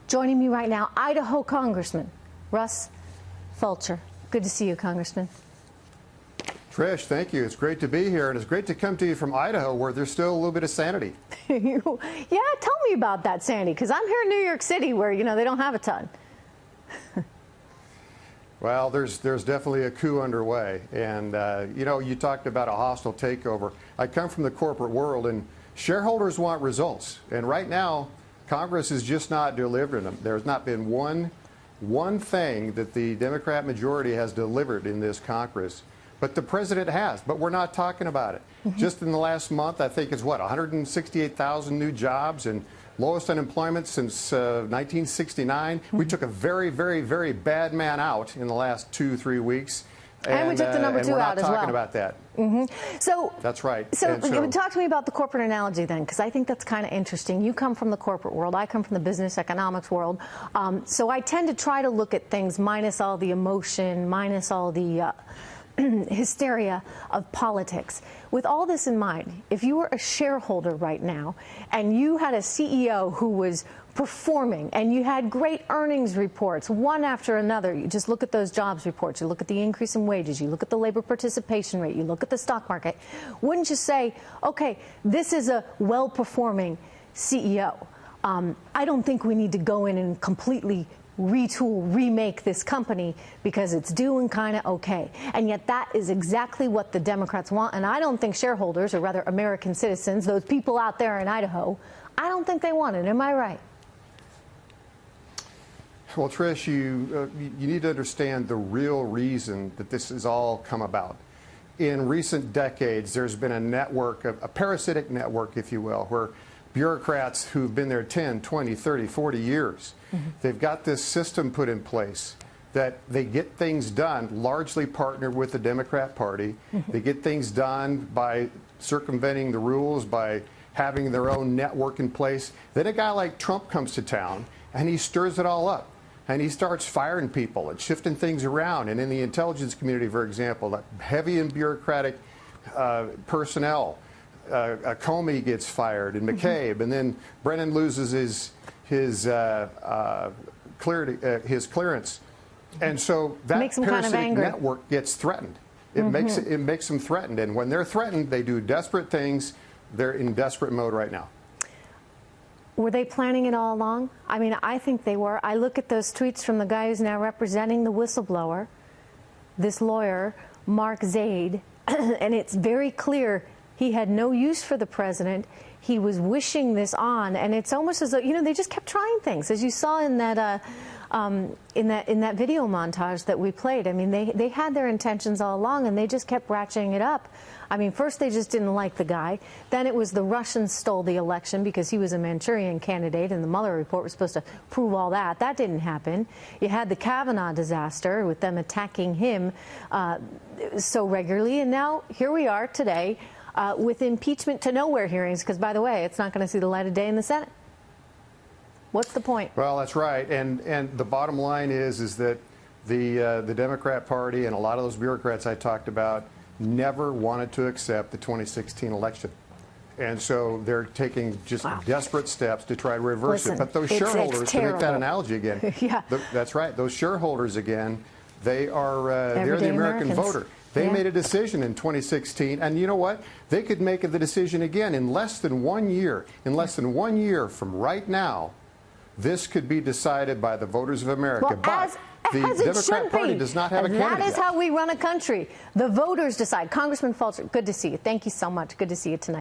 Joining me right now, Idaho Congressman Russ. Good to see you, Congressman. Trish, thank you. It's great to be here, and it's great to come to you from Idaho, where there's still a little bit of sanity. Yeah, tell me about that sanity, because I'm here in New York City, where they don't have a ton. Well, there's definitely a coup underway, and you talked about a hostile takeover. I come from the corporate world, and shareholders want results, and right now Congress is just not delivering them. There's not been one thing that the Democrat majority has delivered in this Congress. But the president has, but we're not talking about it. Just in the last month, I think it's 168,000 new jobs and lowest unemployment since 1969. We took a very, very, very bad man out in the last 2-3 weeks. And we took the number 2 out as well. We're not talking about that. So that's right. So talk to me about the corporate analogy then, because I think that's kind of interesting. You come from the corporate world. I come from the business economics world. So I tend to try to look at things minus all the emotion, minus all the hysteria of politics. With all this in mind, if you were a shareholder right now and you had a CEO who was performing and you had great earnings reports, one after another, you just look at those jobs reports, you look at the increase in wages, you look at the labor participation rate, you look at the stock market, wouldn't you say, okay, this is a well-performing CEO? I don't think we need to go in and completely retool, remake this company because it's doing kind of okay. And yet that is exactly what the Democrats want. And I don't think shareholders, or rather American citizens, those people out there in Idaho, I don't think they want it. Am I right? Well, Trish, you need to understand the real reason that this has all come about. In recent decades, there's been a network, a parasitic network, if you will, where bureaucrats who've been there 10, 20, 30, 40 years, they've got this system put in place that they get things done, largely partnered with the Democrat Party. They get things done by circumventing the rules, by having their own network in place. Then a guy like Trump comes to town, and he stirs it all up. And he starts firing people and shifting things around. And in the intelligence community, for example, heavy and bureaucratic personnel, Comey gets fired, and McCabe, and then Brennan loses his clearance, and so that parasitic network gets threatened. It makes them threatened, and when they're threatened, they do desperate things. They're in desperate mode right now. Were they planning it all along? I mean, I think they were. I look at those tweets from the guy who's now representing the whistleblower, this lawyer, Mark Zaid, and it's very clear he had no use for the president. He was wishing this on, and it's almost as though they just kept trying things, as you saw in that in that video montage that we played. I mean, they had their intentions all along, and they just kept ratcheting it up. I mean, first they just didn't like the guy. Then it was the Russians stole the election because he was a Manchurian candidate, and the Mueller report was supposed to prove all that. That didn't happen. You had the Kavanaugh disaster with them attacking him so regularly, and now here we are today with impeachment to nowhere hearings, because, by the way, it's not going to see the light of day in the Senate. What's the point? Well, that's right. And the bottom line is that the Democrat Party and a lot of those bureaucrats I talked about never wanted to accept the 2016 election. And so they're taking just desperate steps to try to reverse it. But those shareholders, to make that analogy again, that's right, those shareholders, again, they are they're the American voter. They made a decision in 2016, and you know what? They could make the decision again in less than 1 year. In less than 1 year from right now, this could be decided by the voters of America. Well, but the Democrat Party does not have a candidate. That is how we run a country. The voters decide. Congressman Fulcher, good to see you. Thank you so much. Good to see you tonight.